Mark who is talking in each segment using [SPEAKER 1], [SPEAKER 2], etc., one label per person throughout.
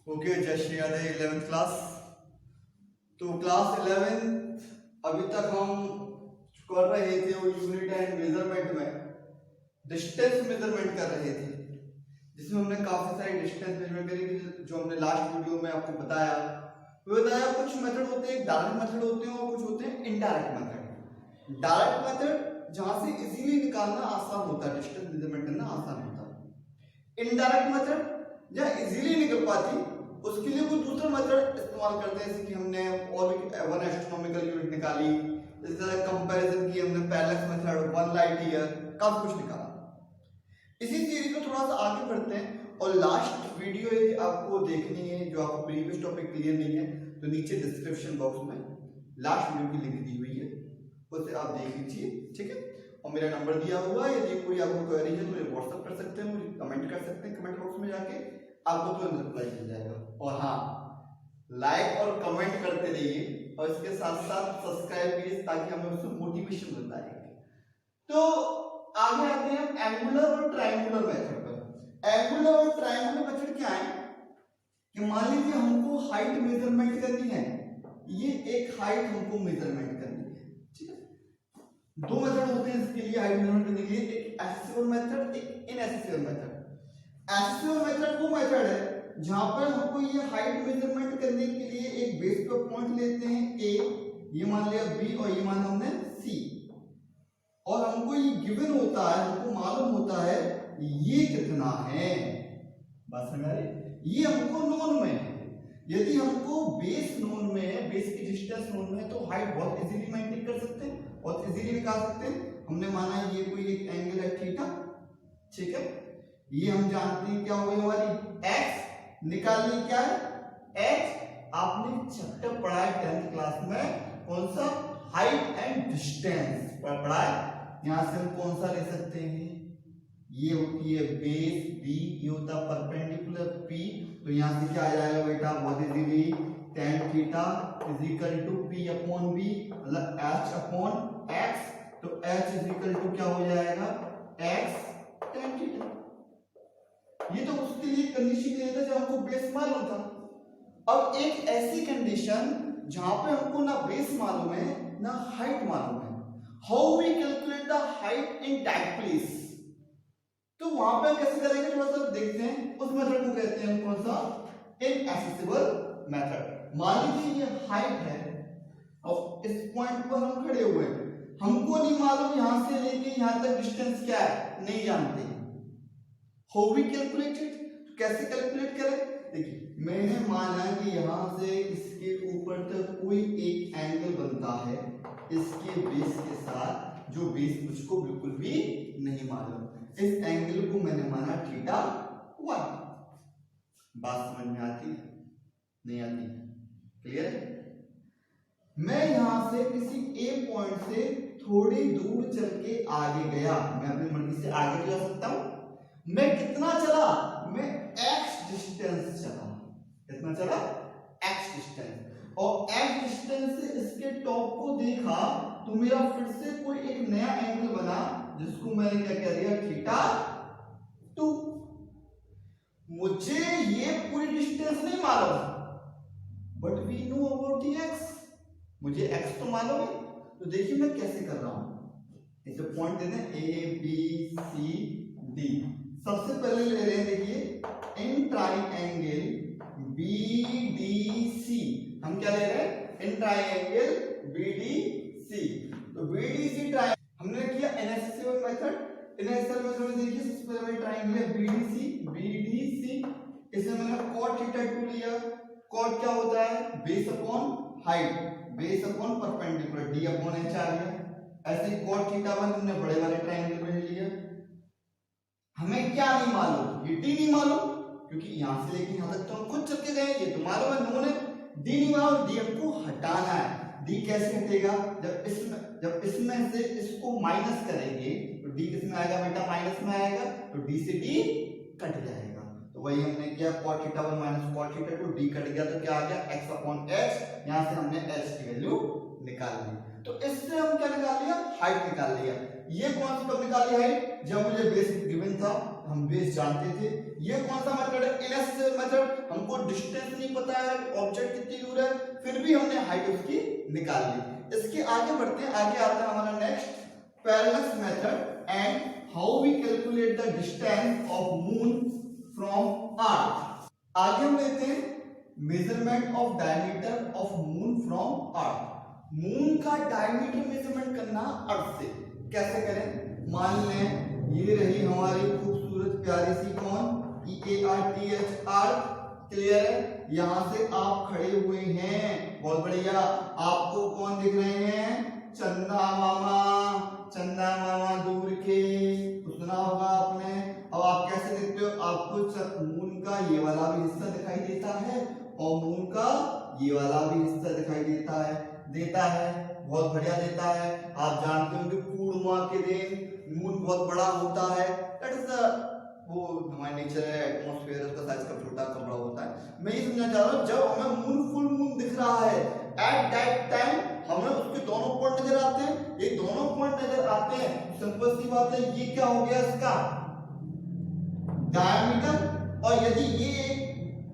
[SPEAKER 1] Okay, just याद है 11th class. तो क्लास 11th अभी तक हम कर रहे थे वो यूनिट एंड मेजरमेंट में डिस्टेंस मेजरमेंट कर रहे थे, जिसमें हमने काफी सारी डिस्टेंस मेजरमेंट करी। जो हमने लास्ट वीडियो में आपको बताया कुछ मेथड होते हैं, डायरेक्ट मेथड होते हैं और कुछ होते हैं इनडायरेक्ट मेथड। डायरेक्ट मेथड जहां से इजीली निकालना आसान होता है, डिस्टेंस मेजरमेंट करना आसान होता है। इनडायरेक्ट मेथड जहां इजीली निकल पाती, उसके लिए कोई दूसरा मेथड इस्तेमाल करते हैं, जैसे कि हमने और भी वन एस्ट्रोनॉमिकल यूनिट निकाली, इस तरह कंपैरिजन की हमने पैरेलक्स मेथड, वन लाइट ईयर, काफी कुछ निकाला। इसी सीरीज को थोड़ा सा आगे बढ़ते हैं और लास्ट वीडियो यदि आपको देखनी है, जो आपको प्रीवियस टॉपिक क्लियर नहीं है, तो नीचे डिस्क्रिप्शन बॉक्स में लास्ट वीडियो की लिंक दी हुई है, उसे आप देख लीजिए, ठीक है। और मेरा नंबर दिया हुआ है, यदि कोई आपको क्वेरी है तो मुझे व्हाट्सएप कर सकते हैं, मुझे कमेंट कर सकते हैं, कमेंट बॉक्स में जाके आपको तुरंत रिप्लाई मिल जाएगा। और हाँ, लाइक और कमेंट करते रहिए और इसके साथ साथ सब्सक्राइब कीजिए, ताकि हमें उससे मोटिवेशन मिलता है। तो आगे आते हैं एंगुलर और ट्रायंगुलर मेथड पर। एंगुलर और ट्रायंगुलर मेथड क्या है कि मान लीजिए हमको हाइट मेजरमेंट करनी है, ये एक हाइट हमको मेजरमेंट करनी है, ठीक है। दो मेथड होते हैं इसके लिए हाइट मेजरमेंट करने के लिए, एक एक्सेसिबल मेथड, एक इनएक्सेसिबल मेथड। एक्सेसिबल मेथड वो मेथड है जहां पर हमको ये हाइट मेजरमेंट करने के लिए एक बेस पे पॉइंट लेते हैं ए, ये मान लिया बी और ये मान हमने सी, और हमको ये गिवन होता है, हमको मालूम होता है ये कितना है। बात समझ आ रही? ये हमको नोन में है। यदि हमको बेस नोन में है, बेस की डिस्टेंस नोन में है, तो हाइट बहुत इजीली मेंटेन कर सकते हैं, बहुत इजीली निकाल सकते हैं। हमने माना ये कोई एक एंगल है थीटा, ठीक है। ये हम जानते हैं क्या होगी हमारी एक्स, निकालनी क्या है एक्स। आपने चैप्टर पढ़ा है 10th क्लास में, कौन सा? हाइट एंड डिस्टेंस पढ़ा है। यहां से हम कौन सा ले सकते हैं? ये होती है बेस बी, ये होता है परपेंडिकुलर पी, तो यहां से क्या आ जाएगा बेटा? बहुत easily tan theta is equal to P upon B, मतलब h अपॉन x, तो h इज इक्वल टू क्या हो जाएगा? x tan theta. ये तो उसके लिए कंडीशन ये था जब हमको बेस मालूम था। अब एक ऐसी कंडीशन जहां पे हमको ना बेस मालूम है ना हाइट मालूम है, how we calculate the height in that place. तो वहां पे कैसे करेंगे थोड़ा सा देखते हैं। उस मेथड को कहते हैं कौन सा? Inaccessible method. मान लीजिए ये हाइट है और इस पॉइंट पर हम खड़े हुए हैं, हमको नहीं मालूम यहां से लेके यहां तक डिस्टेंस क्या है, नहीं जानते। हाउ वी कैलकुलेट इट, कैसे कैलकुलेट करें? देखिए, मैंने माना कि यहां से इसके ऊपर तक कोई एक एंगल बनता है इसके बेस के साथ, जो बेस मुझको बिल्कुल भी नहीं मालूम। इस एंगल को मैंने माना थीटा 1। बात समझ में आती है? नहीं आती? क्लियर है? मैं यहां से किसी ए पॉइंट से थोड़ी दूर चल के आगे गया, मैं अपनी मर्जी से आगे जा सकता हूं। मैं कितना चला? मैं x डिस्टेंस चला। कितना चला? x distance. और x डिस्टेंस से इसके टॉप को देखा तो मेरा फिर से कोई एक नया एंगल बना, जिसको मैंने क्या कह दिया? थीटा 2। मुझे ये पूरी डिस्टेंस नहीं मालूम, but we know about the x। मुझे x तो मालूम है, तो देखिए मैं कैसे कर रहा हूं। इसे पॉइंट देते हैं a b c d। सबसे पहले ले रहे हैं, देखिए इन ट्राइंगल BDC, हम क्या ले रहे हैं? In triangle BDC। तो BDC ट्राइंगल हमने किया इनएक्सेसिबल मेथड। इनएक्सेसिबल मेथड में देखिए सबसे पहले मैंने ट्राइंगल है BDC, इसमें मैंने cot थीटा 2 लिया। cot क्या होता है? Base upon height, base upon perpendicular, d upon h आ गया। ऐसे ही cot थीटा 1 हमने बड़े वाले ट्राइंगल में लिया। हमें क्या नहीं मालूम? ये डी नहीं मालूम, क्योंकि यहां से लेके यहां तक तो हम खुद चल के गए, ये तो मालूम है नोन है। डी नहीं मालूम, डी हमको हटाना है। डी कैसे हटेगा? जब इसमें से इसको माइनस करेंगे तो डी किस में आएगा बेटा? माइनस में आएगा, तो डी से डी कट जाएगा। तो वही हमने किया, cot theta 1 minus cot theta 2, D cut गया तो क्या आ गया? x upon h। यहां से हमने h की वैल्यू निकाल ली। तो इससे हम क्या निकाल लिया? हाइट निकाल लिया। ये कौन सी कब निकाली हाइट? जब मुझे बेस गिवन था, हम बेस जानते थे। ये कौन सा मेथड है? Inaccessible method. हमको हमको डिस्टेंस नहीं पता है ऑब्जेक्ट कितनी दूर है, फिर भी हमने हाइट उसकी निकाल ली। इसके आगे बढ़ते हैं, आगे आता है हमारा next parallel method and how we calculate the distance of moon from earth. आगे हम लेते हैं measurement of diameter of moon from earth. Moon का डायमीटर मेजरमेंट करना अर्थ से कैसे करें? मान लें ये रही हमारी खूबसूरत प्यारी सी कौन EARTH अर्थ, क्लियर है? यहां से आप खड़े हुए हैं, बहुत बढ़िया। आपको कौन दिख रहे हैं? चंदा मामा, चंदा मामा दूर के, सुना होगा आपने। अब आप कैसे देखते हो? आपको मून का ये वाला भी हिस्सा दिखाई देता है और मून का ये वाला भी हिस्सा दिखाई देता है, बहुत बढ़िया देता है। आप जानते होंगे पूर्णिमा के दिन मून बहुत बड़ा होता है, दैट इज द वो हमारा नेचर है, एटमॉस्फेयर, उसका साइज कब छोटा कब बड़ा होता है। मैं ये समझना चाह रहा हूँ, जब हमें मून फुल मून दिख रहा है एट दैट टाइम हमें उसके दोनों पॉइंट नजर आते हैं। ये दोनों पॉइंट नजर आते हैं, सिंपल सी बात है, ये क्या हो गया इसका डायमीटर, और यदि ये एक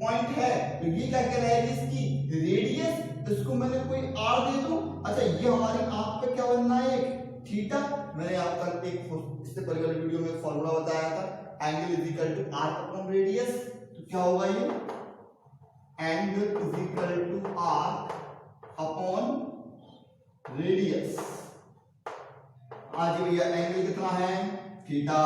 [SPEAKER 1] पॉइंट है तो ये क्या कहलाएगी इसकी रेडियस। इसको मैंने कोई आर दे दूं, अच्छा ये हमारी आंख पे क्या बनना है? एक थीटा। मैंने आपका एक इससे पहले वाली वीडियो में फॉर्मूला बताया था, angle is equal to R upon radius. तो क्या होगा ये? Angle is equal to R upon radius. आज भैया एंगल कितना है? थीटा।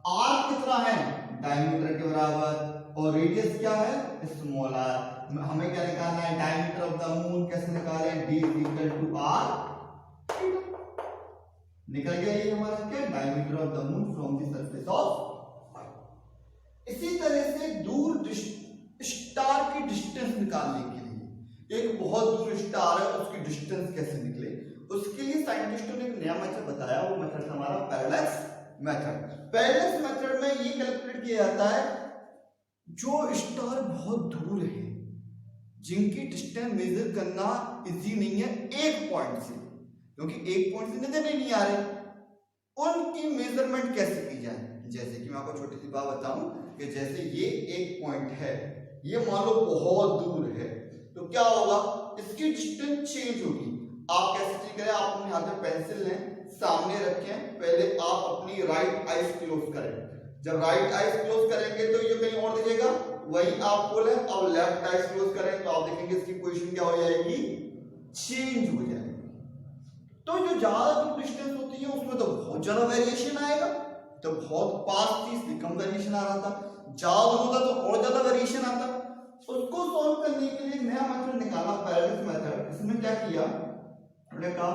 [SPEAKER 1] आर कितना है? डायमीटर के बराबर। और रेडियस क्या है? Small R. हमें क्या निकालना है? Diameter of the moon. कैसे निकालें? d is equal to R. निकल गया ये हमारा क्या? Diameter of the moon from the surface of. इसी तरह से दूर स्टार की डिस्टेंस निकालने के लिए, एक बहुत दूर स्टार है उसकी डिस्टेंस कैसे निकले, उसके लिए साइंटिस्टों ने एक नया मेथड बताया। वो मेथड हमारा पैरेलल मेथड। पैरेलल मेथड में ये कैलकुलेट किया जाता है जो स्टार बहुत दूर है, जिनकी डिस्टेंस मेजर करना इजी नहीं है एक पॉइंट से, क्योंकि एक पॉइंट से नजर नहीं आ रहे, उनकी मेजरमेंट कैसे की जाए। जैसे कि मैं आपको छोटी सी बात बताऊं कि जैसे ये एक पॉइंट है, ये मान लो बहुत दूर है, तो क्या होगा? इसकी डिस्टेंस चेंज होगी। आप कैसे चेक करें? आप अपने हाथ में पेंसिल लें, सामने रखें, पहले आप अपनी राइट आईज क्लोज करें। जब राइट आईज क्लोज करेंगे तो ये कहीं और दिखेगा, वही आप खोलें। अब लेफ्ट आईज क्लोज करें तो आप देखेंगे इसकी पोजीशन क्या हो जाएगी? चेंज हो जाएगी। तो जो ज्यादा दूर डिस्टेंस होती है उसमें तो बहुत ज्यादा वेरिएशन आएगा, तो बहुत पास चीज से कम वेरिएशन आ रहा था, ज्यादा होता तो और ज्यादा वेरिएशन आता। उसको सॉल्व करने के लिए नया मेथड निकाला, पैरेलल मेथड। इसमें क्या किया? हमने कहा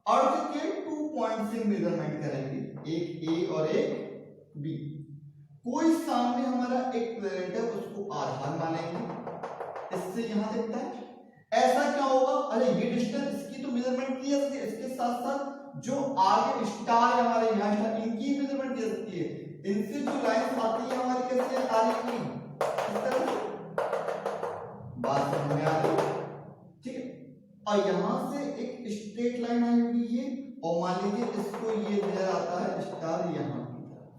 [SPEAKER 1] अर्थ के 2 पॉइंट से मेजरमेंट करेंगे, एक ए और एक बी। कोई सामने हमारा एक प्लेनेट है, उसको आधार मानेंगे, इससे यहां दिखता है। ऐसा क्या होगा? अरे ये डिस्टेंस इसकी तो मेजरमेंट की जा सकती है, इसके साथ साथ जो आगे स्टार है हमारे यहाँ स्टार, इनकी मेजरमेंट की जा सकती है। इनसे जो लाइन आती है हमारी कैसे आ रही है? इस तरह बात समझ में आ रही है? ठीक है। और यहां से एक स्ट्रेट लाइन आई हुई है, और मान लीजिए इसको ये नजर आता है स्टार यहाँ की तरफ,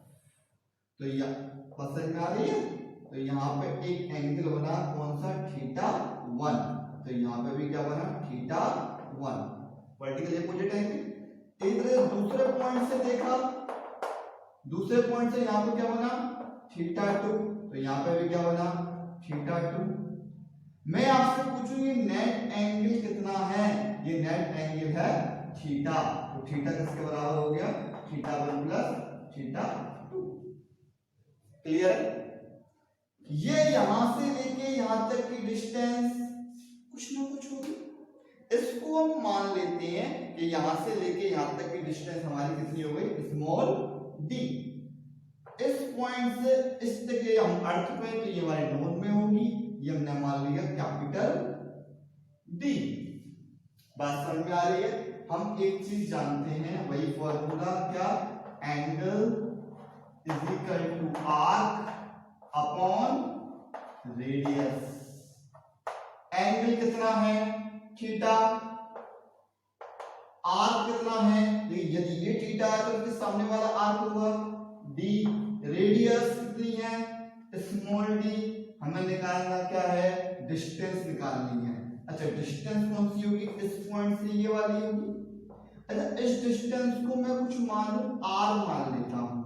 [SPEAKER 1] तो यह समझ में आ रही है? तो यहाँ पे एक एंगल बना, कौन सा? θ1। तो यहाँ पे भी क्या बना? θ1 वर्टिकल अपोजिट एंगल। इस तरह दूसरे पॉइंट से देखा, दूसरे पॉइंट से यहाँ पे क्या बना? θ2। तो यहाँ पे भी क्या बना? θ2। मैं आपसे पूछूं ये नेट एंगल कितना है? ये नेट एंगल है थीटा। तो थीटा किसके बराबर हो गया? θ1 प्लस θ2। क्लियर? ये यहां से लेके यहां तक की डिस्टेंस कुछ ना कुछ होगी। इसको हम मान लेते हैं कि यहां से लेके यहां तक की डिस्टेंस हमारी कितनी हो गई? Small D. इस पॉइंट से इस तक ये हम अर्थ पे, तो ये हमारे नोड में होगी, ये हमने मान लिया कैपिटल डी। बात समझ में आ रही है? हम एक चीज जानते हैं, वही फॉर्मूला, क्या? Angle is equal to arc upon radius. Angle कितना है? थीटा। आर्क कितना है? तो यदि ये थीटा है तो इसके सामने वाला आर्क होगा डी। रेडियस कितनी है? Small D. हमें निकालना क्या है, डिस्टेंस निकालनी है। अच्छा डिस्टेंस कौन सी होगी, इस पॉइंट से ये वाली होगी। अच्छा इस डिस्टेंस को मैं कुछ मानूं r मान लेता हूं,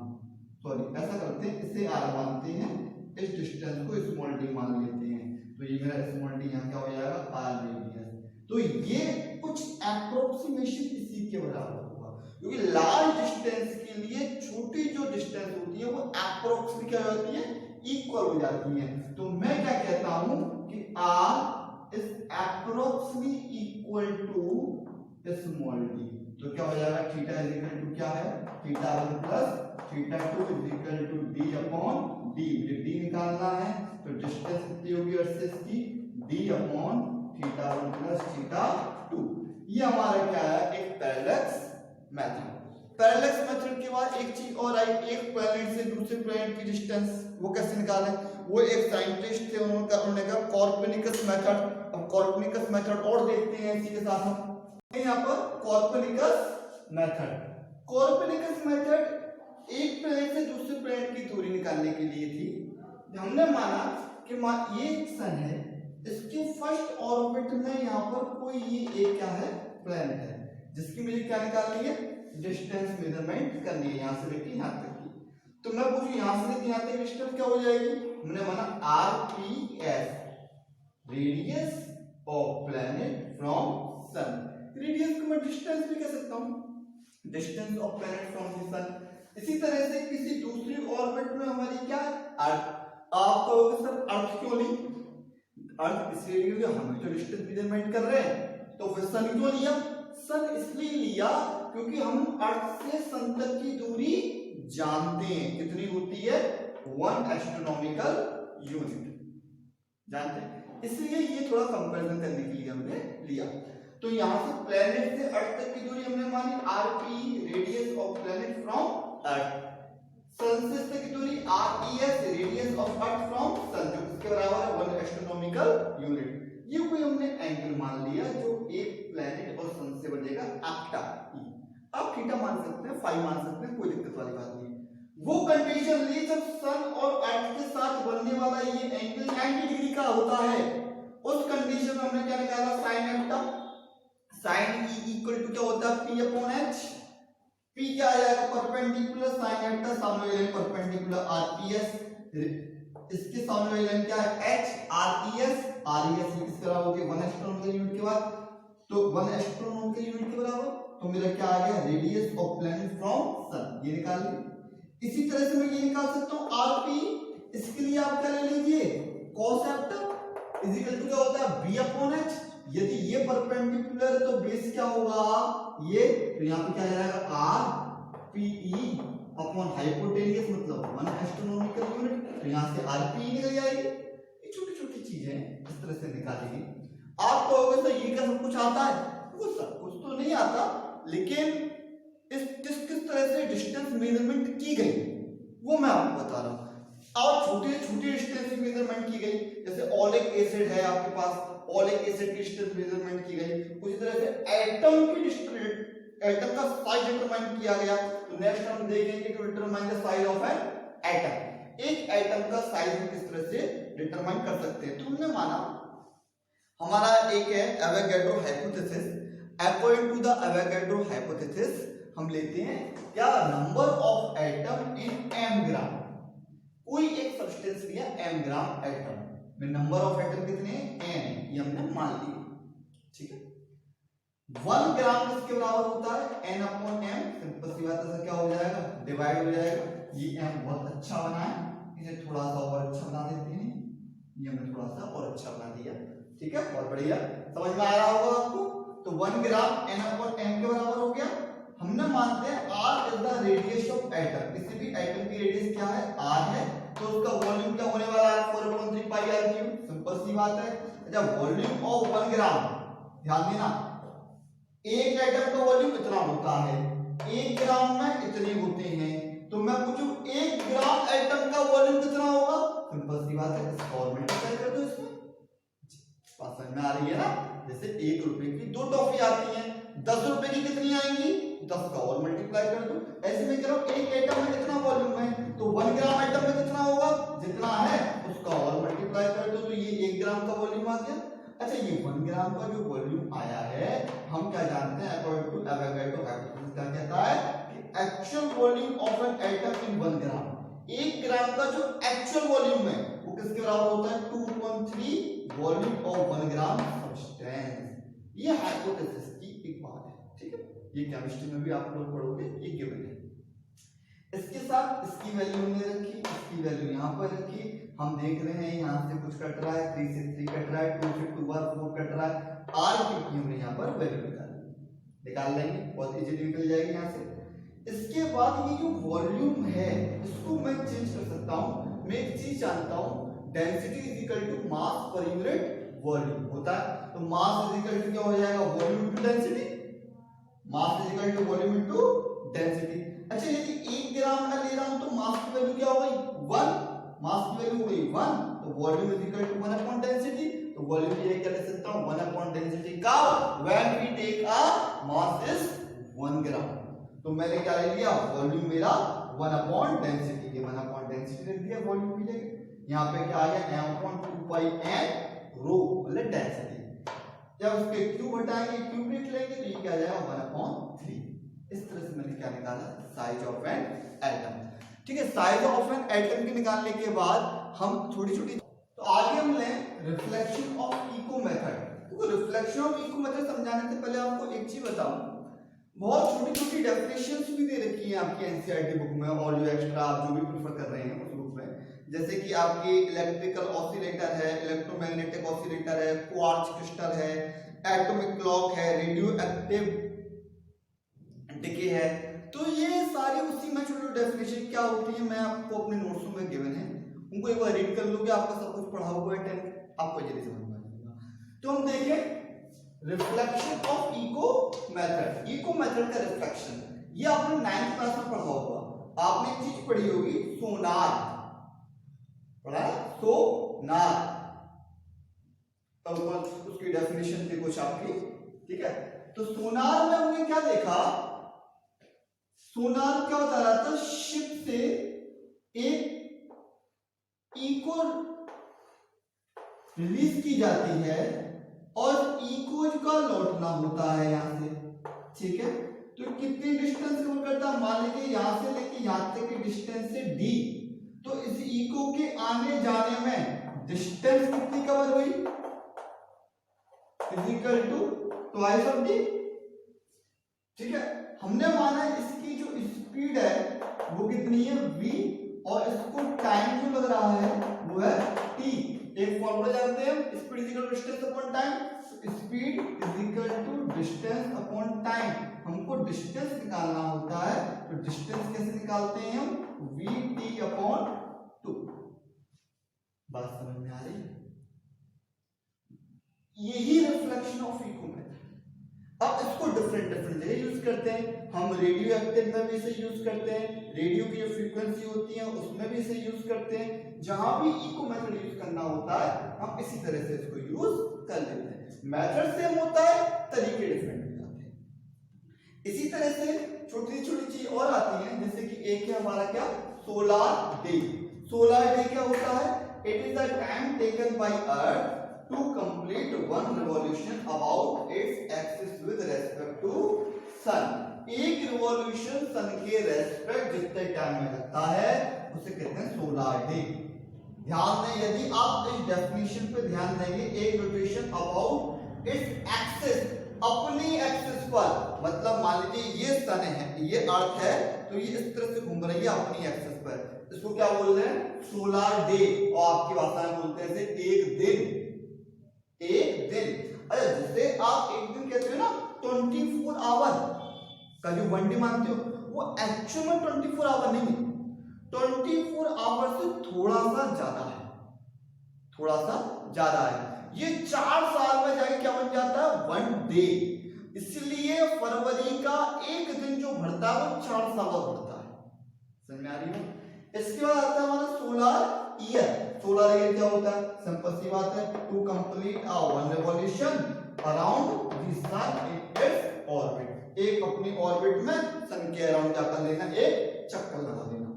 [SPEAKER 1] सॉरी ऐसा करते हैं, इसे r मानते हैं, इस डिस्टेंस को स्मॉल d मान लेते हैं। तो ये मेरा स्मॉल d यहाँ क्या हो जाएगा, r रेडियस। तो ये कुछ एप्रोक्सीमेशन इसी के बराबर होगा, क्योंकि लार्ज डिस्टेंस के लिए छोटी जो डिस्टेंस होती है वो एप्रोक्सीमेट क्या होती है, इक्वल हो जाती है। तो मैं क्या कहता हूं कि r is approximately equal to small d। तो क्या हो जाएगा, थीटा इज इक्वल टू क्या है, theta 1 plus theta 2 is equal to d upon d। मुझे d निकालना है, तो डिस्टेंस कितनी होगी एक्सिस की, d upon theta 1 plus theta 2। ये हमारा क्या है, एक पैरेलैक्स मेथड। पैरेलैक्स मेथड के बाद एक चीज और आई, एक प्लैनेट से दूसरे प्लैनेट की डिस्टेंस वो कैसे निकालें। वो एक साइंटिस्ट थे, उन्होंने कहा कॉर्पनिकस मेथड। अब कॉर्पनिकस मेथड और देखते हैं इसी के साथ हम यहाँ पर कॉर्पनिकस मेथड। कॉर्पनिकस मेथड एक प्लैनेट से दूसरे प्लैनेट की दूरी निकालने के लिए थी। हमने माना कि ये एक सन है, इसके फर्स्ट ऑर्बिट में यहाँ पर कोई ये एक क्या है, प्लैनेट है, जिसकी मुझे क्या निकालनी है, डिस्टेंस मेजरमेंट करनी है, यहाँ से लेके यहाँ तक की। तो मैं पूछूं यहाँ से लेके यहाँ तक डिस्टेंस क्या हो जाएगी, हमने माना RPS, radius of planet from sun. Radius को मैं डिस्टेंस भी कह सकता हूँ, distance of planet from the sun. इसी तरह से किसी दूसरी ऑर्बिट में हमारी क्या अर्थ। आप कहोगे सर अर्थ क्यों नहीं, अर्थ इसलिए क्योंकि हम तो डिस्टेंस मेजरमेंट कर रहे हैं, तो फिर सन क्यों लिया। सन इसलिए लिया क्योंकि हम अर्थ से सन तक की दूरी जानते हैं, कितनी होती है, 1 एस्ट्रोनॉमिकल यूनिट जानते हैं, इसलिए ये थोड़ा कंपैरिजन करने के लिए हमने लिया। तो यहाँ से प्लेनेट से अर्थ तक की दूरी हमने मानी RP, radius of planet from earth. Sun से तक की दूरी RES, radius of earth from sun, जो इसके बराबर है 1 एस्ट्रोनॉमिकल यूनिट। ये कोई हमने एंगल मान लिया जो एक प्लेनेट और सन से बनेगा एप्टा। आप थीटा मान सकते हैं, फाई मान सकते हैं, कोई दिक्कत वाली बात नहीं। वो कंडीशन ली जब सन और अर्थ के साथ बनने वाला ये एंगल 90 डिग्री का होता है। उस कंडीशन में हमने क्या निकाला, साइन एप्टा। साइन E इक्वल टू क्या होता है, P अपॉन H। P क्या आ जाएगा, परपेंडिकुलर साइन एप्टा, सामने वाला परपेंडिकुलर RPS, इसके सामने वाला लाइन क्या है, H, RES। RES किस बराबर होगी, 1 एस्ट्रोनॉमिकल यूनिट के बाद, तो 1 एस्ट्रोनॉमिकल यूनिट के बराबर, तो मेरा क्या आ गया, radius of planet from sun, ये निकाल लिया। इसी तरह से मैं ये निकाल सकता हूँ RP। इसके लिए आप क्या ले लीजिए, cos एप्टा इज इक्वल टू क्या होता है, B अपॉन H। यदि ये परपेंडिकुलर तो बेस क्या होगा ये, तो यहाँ पे क्या जाएगा RPE अपॉन हाइपोटेनियस, मतलब 1 एस्ट्रोनॉमिकल यूनिट, तो यहाँ से RPE निकल जाएगी। ये छोटी छोटी चीजें इस तरह से निकालेंगे। आप कहोगे तो ये क्या सब कुछ आता है, वो सब कुछ तो नहीं आता, लेकिन इस किस तरह से डिस्टेंस मेजरमेंट की गई वो मैं आपको बता रहा हूँ। और छोटी छोटी डिस्टेंस मेजरमेंट की गई, जैसे ओलिक एसिड है आपके पास, ओलिक एसिड की डिस्टेंस मेजरमेंट की गई। उसी तरह से एटम की डिस्टेंस, एटम का साइज डिटरमाइन किया गया। तो नेक्स्ट हम देखेंगे to determine the size of an atom. एक एटम का साइज हम किस तरह से डिटरमाइन कर सकते हैं। तो हमने माना हमारा एक है Avogadro hypothesis. According to the Avogadro hypothesis हम लेते हैं क्या, number of atom in m gram. कोई एक सब्सटेंस लिया m ग्राम एटम में, नंबर ऑफ एटम कितने हैं, n, ये हमने मान लिया, ठीक है। 1 ग्राम किसके बराबर होता है, n अपॉन m। सिंपल सी बात है, क्या हो जाएगा, डिवाइड हो जाएगा। ये m बहुत अच्छा बना है, इसे थोड़ा सा और अच्छा बना देते हैं, ये हमने थोड़ा सा और अच्छा बना दिया, ठीक है, बहुत बढ़िया, समझ में आ रहा होगा आपको। तो 1 ग्राम n अपॉन m के बराबर हो गया। हमने मानते हैं r is the radius of atom, किसी भी एटम की रेडियस क्या है, r है, तो उसका वॉल्यूम क्या होने वाला है, 4/3 पाई r क्यूब। सिंपल सी बात है। जब वॉल्यूम ऑफ 1 ग्राम, ध्यान देना, एक एटम का वॉल्यूम इतना होता है, 1 ग्राम में इतने होते हैं, तो मैं पूछूं 1 ग्राम एटम का वॉल्यूम कितना होगा, सिंपल सी बात है, इस फॉर्मूले में कर दो। इसमें बात समझ में आ रही है ना। जैसे 1 रुपए की 2 टॉफी आती हैं, 10 रुपए की कितनी आएंगी, 10 का और मल्टीप्लाई कर दो, ऐसे में करो एक एटम में कितना वॉल्यूम है, तो 1 ग्राम एटम में कितना होगा, जितना है उसका और मल्टीप्लाई कर दो, तो ये 1 ग्राम का वॉल्यूम आ गया। अच्छा ये 1 ग्राम का जो वॉल्यूम आया है, हम क्या जानते हैं अकॉर्डिंग टू एवोगाड्रो हाइपोथेसिस क्या कहता है कि actual volume of an atom in 1 ग्राम, 1 ग्राम का जो एक्चुअल वॉल्यूम है वो किसके बराबर होता है, 2.3 वॉल्यूम ऑफ 1 ग्राम सब्सटेंस। ये हाइपोथेसिस की एक बात है, ठीक है, ये केमिस्ट्री में भी आप लोग पढ़ोगे, ये गिवन है। इसके साथ इसकी वैल्यू हमने रखी, इसकी वैल्यू यहाँ पर रखी, हम देख रहे हैं यहाँ से कुछ कट रहा है, 3 से 3 कट रहा है, 2 से 2 बार 4 कट रहा है, r की हमने यहाँ पर वैल्यू निकाल लेंगे, बहुत इजीली निकल जाएगी यहाँ से। इसके बाद ये जो वॉल्यूम है इसको मैं चेंज कर सकता हूँ, मैं एक चीज जानता हूँ, density is equal to mass per unit volume होता है, तो मास इज इक्वल टू क्या हो जाएगा, volume into density, mass is equal to volume into density. अच्छा यदि 1 ग्राम का ले रहा हूं तो मास की वैल्यू क्या हो गई 1, मास की वैल्यू हो गई 1, तो volume is equal to 1 upon density, तो वॉल्यूम ये क्या लिख सकता हूं 1 अपॉन डेंसिटी का when we take a mass is 1 gram, तो मैंने क्या ले लिया, वॉल्यूम मेरा 1 अपॉन डेंसिटी, ये 1 अपॉन डेंसिटी लिख दिया, वॉल्यूम की जगह यहाँ पे क्या आ गया m अपॉन 2 पाई n रो मतलब डेंसिटी, जब उसके क्यूब हटाएंगे क्यूब लिख लेंगे तो ये क्या आ जाएगा 1 अपॉन 3। इस तरह से मैंने क्या निकाला, साइज ऑफ एन एटम, ठीक है। साइज ऑफ एन एटम के निकालने के बाद हम छोटी छोटी, तो आगे हम लें रिफ्लेक्शन ऑफ इको मेथड। तो रिफ्लेक्शन ऑफ इको मेथड समझाने से पहले आपको एक चीज बताऊं, बहुत छोटी छोटी डेफिनेशंस भी दे रखी है आपकी एनसीईआरटी बुक में, और जो एक्स्ट्रा आप जो भी प्रेफर कर रहे हैं उस बुक में, जैसे कि आपकी इलेक्ट्रिकल ऑसिलेटर है, इलेक्ट्रोमैग्नेटिक ऑसिलेटर है, क्वार्ट्ज क्रिस्टल है, एटॉमिक क्लॉक है, रेडियो एक्टिव डिके है, तो ये सारी उसी में छोटी डेफिनेशन क्या होती है मैं आपको अपने नोट्स में गिवन है, उनको एक बार रीड कर लोगे, आपका सब कुछ पढ़ा हुआ है, आपको जल्दी समझ में आ जाएगा। तो हम देखें reflection of echo method, echo method का रिफ्लेक्शन, ये आपने 9th क्लास में पढ़ा होगा, आपने एक चीज पढ़ी होगी सोनार, पढ़ा है सोनार, तो उसकी डेफिनेशन थी कुछ आपकी, ठीक है। तो सोनार में हमने क्या देखा, सोनार क्या बता रहा था, शिप से एक इको रिलीज की जाती है और इको का लौटना होता है यहां से, ठीक है। तो कितनी डिस्टेंस कवर करता है, मान लीजिए यहां से लेके यहां तक की डिस्टेंस है d, तो इस इको के आने जाने में डिस्टेंस कितनी कवर हुई, is equal to twice of d, ठीक है। हमने माना इसकी जो स्पीड है वो कितनी है v, और इसको टाइम जो लग रहा है वो है t, एक फॉर्मूला जानते हैं, speed is equal to distance upon time, speed is equal to distance upon time, हमको डिस्टेंस निकालना होता है, तो डिस्टेंस कैसे निकालते हैं हम, vt अपॉन 2, बात समझ में आ रही है, यही रिफ्लेक्शन ऑफ इको मेथड। अब इसको डिफरेंट डिफरेंट जगह यूज करते हैं, हम रेडियो एक्टिव में भी इसे यूज करते हैं, रेडियो की जो फ्रीक्वेंसी होती है उसमें भी इसे यूज करते हैं, जहां भी इको मेथड यूज करना होता है हम इसी तरह से इसको यूज कर लेते हैं, मेथड सेम होता है, तरीके डिफरेंट हो जाते हैं। इसी तरह से छोटी छोटी चीज और आती हैं, जैसे कि एक है हमारा क्या, सोलर डे। सोलर डे क्या होता है, it is the time taken bye earth to complete one revolution about its axis with respect to sun, एक रिवॉल्यूशन सन के रेस्पेक्ट जितने टाइम में लगता है उसे कहते हैं सोलर डे। ध्यान दें, यदि आप इस डेफिनेशन पे ध्यान देंगे, एक रोटेशन अबाउट इट्स एक्सिस, अपनी एक्सिस पर, मतलब मान लीजिए ये सन है, ये अर्थ है, तो ये इस तरह से घूम रही है अपनी एक्सिस पर, इसको क्या बोल रहे हैं, सोलर डे, और आपकी भाषा में बोलते हैं एक दिन, एक दिन। अरे जिसे आप एक दिन कहते हो ना, 24 आवर का जो 1 डे मानते हो, वो एक्चुअल में 24 आवर नहीं है, 24 आवर से थोड़ा सा ज्यादा है, थोड़ा सा ज्यादा है। ये 4 साल में जाके क्या बन जाता है, 1 डे। इसलिए फरवरी का एक दिन जो भरता है वो 4 साल भरता है, समझ में आ रही है। इसके बाद आता है हमारा सोलर ईयर। सोलर ईयर क्या होता है? सिंपल सी बात है, to complete one revolution around the sun in its orbit. एक अपनी ऑर्बिट में सन के अराउंड क्या कर लेना, एक चक्कर लगा देना,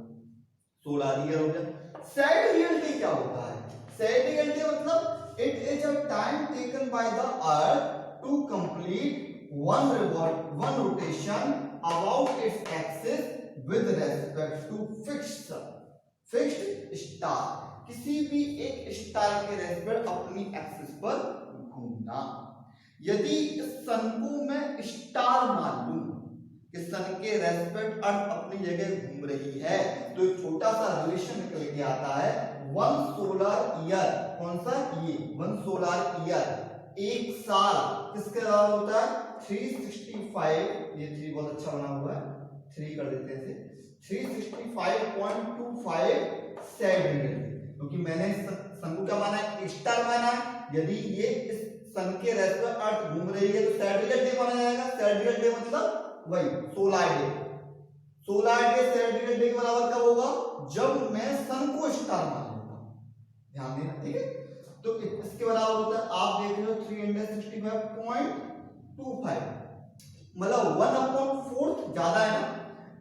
[SPEAKER 1] सोलर ईयर हो गया। सेड डे क्या होता है? सेड डे मतलब it is a time taken by the earth to complete one rotation about its axis with respect to fixed star। किसी भी एक स्टार के रेस्पेक्ट अपनी एक्सिस पर घूमना। यदि इस सन को मैं स्टार मान लूं कि सन के रेस्पेक्ट अर्थ अपनी जगह घूम रही है, तो एक छोटा सा रिलेशन निकल के आता है, वन सोलर ईयर। कौन सा? ये वन सोलर ईयर, एक साल किसके बराबर होता है? 365, ये 3 बहुत अच्छा बना हुआ है, 3 कर देते हैं इसे, 365.25 सेड, क्योंकि मैंने सन को क्या माना है? स्टार माना है। यदि ये इस सन के रेस्पेक्ट अर्थ घूम रही है तो सेड डे माना जाएगा। सेड डे मतलब वही solar day. Solar day said day के बराबर कब होगा? जब मैं सन को स्टार मान लूंगा। ध्यान देना, ठीक है? तो इसके बराबर होता है, आप देख रहे हो 365.25, मतलब 1/4 ज्यादा है ना।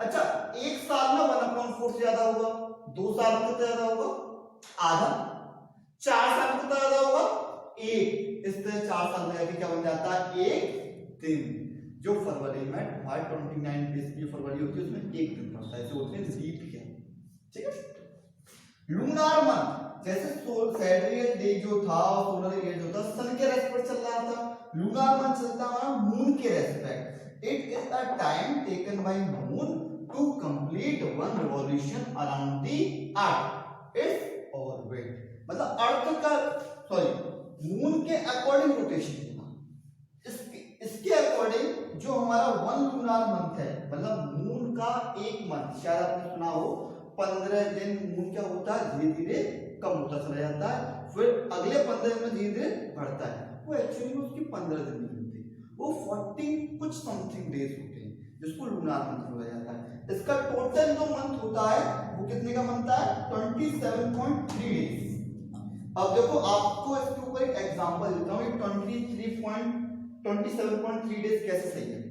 [SPEAKER 1] अच्छा, एक साल में 1/4 से ज्यादा होगा, 2 साल में कितना ज्यादा होगा? आधा। 4 साल में कितना ज्यादा होगा? 1। इस तरह 4 साल में क्या बन जाता है? एक दिन। जो फरवरी में 29 डेज की फरवरी होती है उसमें एक दिन पड़ता है, जो होते हैं लीप ईयर। ठीक है? लूनार मंथ जैसे सेड डे जो था और सोलर ईयर जो था सन के रेस्पेक्ट चल रहा था, लूनार मंथ चलता है मून के respect. It is a time taken by moon to complete one revolution around the earth its orbit. मतलब अर्थ का मून के अकॉर्डिंग रोटेशन होना। इसके अकॉर्डिंग जो हमारा वन लूनार मंथ है, मतलब मून का एक मंथ, शायद आपने सुना हो 15 दिन मून क्या होता है? धीरे धीरे कम होता चला जाता है, फिर अगले 15 दिन में धीरे धीरे बढ़ता है। वो एक्चुअली में उसकी 15 दिन नहीं होती, वो 40 कुछ समथिंग डेज होते हैं, जिसको लूनार मंथ बोला जाता है। इसका टोटल जो मंथ होता है वो कितने का बनता है? 27.3 डेज। अब देखो, आपको इसके ऊपर एक एग्जांपल देता हूँ, 27.3 डेज कैसे सही है।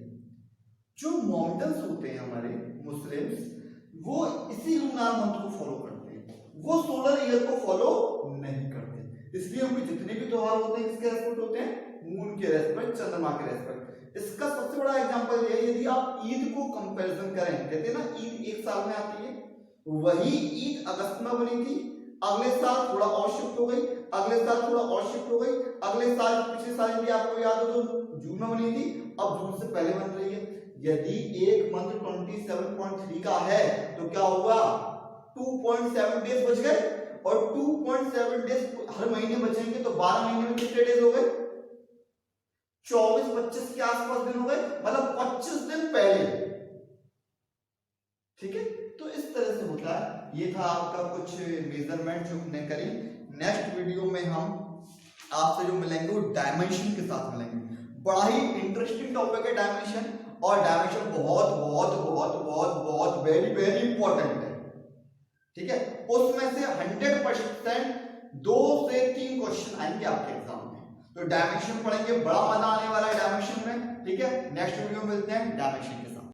[SPEAKER 1] जो मोमेंटल्स होते हैं हमारे मुस्लिम्स, वो इसी लूनार मंथ को फॉलो करते हैं, वो सोलर ईयर को फॉलो नहीं करते। इसलिए उनके जितने भी त्योहार होते हैं किसके रेस्पेक्ट होते हैं? मून के रेस्पेक्ट, चंद्रमा के रेस्पेक्ट। इसका सबसे बड़ा एग्जांपल ये है, यदि आप ईद को कंपैरिजन करें, कहते हैं ना ईद एक साल में आती है, वही ईद अगस्त में बनी थी, अगले साल थोड़ा और शिफ्ट हो गई, अगले साल थोड़ा और शिफ्ट हो गई, अगले साल पिछले साल भी आपको याद हो तो जून में बनी थी, अब जून से पहले बन रही है। यदि एक मंथ 27.3 का है तो क्या होगा? 2.7 डेज बच गए, और 2.7 डेज हर महीने बचेंगे तो 12 महीने में कितने डेज हो गए? 24-25 के आसपास दिन हो गए, मतलब 25 दिन पहले। ठीक है? तो इस तरह से होता है। ये था आपका कुछ मेजरमेंट जो हमने करी। नेक्स्ट वीडियो में हम आपसे जो मिलेंगे वो डायमेंशन के साथ मिलेंगे। बड़ा ही इंटरेस्टिंग टॉपिक है डायमेंशन, और डायमेंशन बहुत बहुत बहुत बहुत बहुत वेरी वेरी इंपॉर्टेंट है। ठीक है? उसमें से 100% 2 से 3 क्वेश्चन आएंगे आपके एग्जाम में। तो डायमेंशन पढ़ेंगे, बड़ा मजा आने वाला है डायमेंशन में। ठीक है? नेक्स्ट वीडियो में मिलते हैं डायमेंशन के साथ।